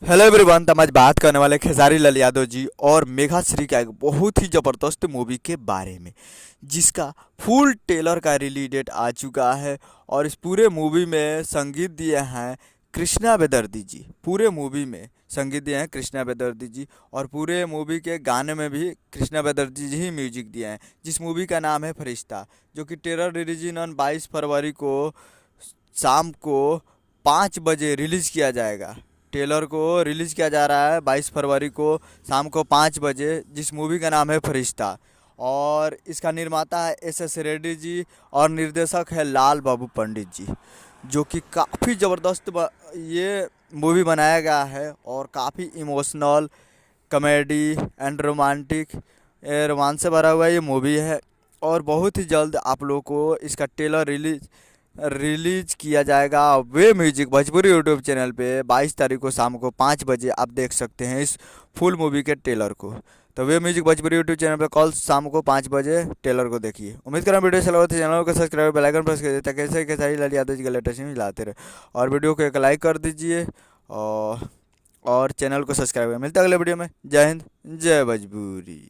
Hello everyone. तो हम आज बात करने वाले खेसारी लाल यादव जी और मेघा श्री का एक बहुत ही ज़बरदस्त मूवी के बारे में, जिसका फुल टेलर का रिलीज डेट आ चुका है। और इस पूरे मूवी में संगीत दिए हैं कृष्णा बेदर्दी जी। पूरे मूवी में संगीत दिए हैं कृष्णा बेदर्दी जी, और पूरे मूवी के गाने में भी कृष्णा बेदर्दी जी ही म्यूजिक दिए हैं। जिस मूवी का नाम है फरिश्ता, जो कि टेलर रिलीज ऑन 22 फरवरी को शाम को 5 बजे रिलीज़ किया जाएगा। टेलर को रिलीज़ किया जा रहा है 22 फरवरी को शाम को 5 बजे, जिस मूवी का नाम है फरिश्ता। और इसका निर्माता है एस रेड्डी जी, और निर्देशक है लाल बाबू पंडित जी। जो कि काफ़ी ज़बरदस्त ये मूवी बनाया गया है, और काफ़ी emotional, comedy and romantic, romance से भरा हुआ ये मूवी है। और बहुत ही जल्द आप लोगों को इसका टेलर रिलीज किया जाएगा। वे म्यूजिक भोजपुरी यूट्यूब चैनल पे 22 तारीख को शाम को 5 बजे आप देख सकते हैं इस फुल मूवी के टेलर को। तो वे म्यूजिक भोजपुरी यूट्यूब चैनल पे कल शाम को 5 बजे टेलर को देखिए। उम्मीद करें वीडियो अच्छा लगा तो चैनल को सब्सक्राइब, बेल आइकन प्रेस कर ताकि ऐसे खेसारी लाल यादव जी के लेटेस्ट न्यूज़ लाते रहे। और वीडियो को एक लाइक कर दीजिए, और चैनल को सब्सक्राइब। मिलते हैं अगले वीडियो में। जय हिंद, जय भोजपुरी।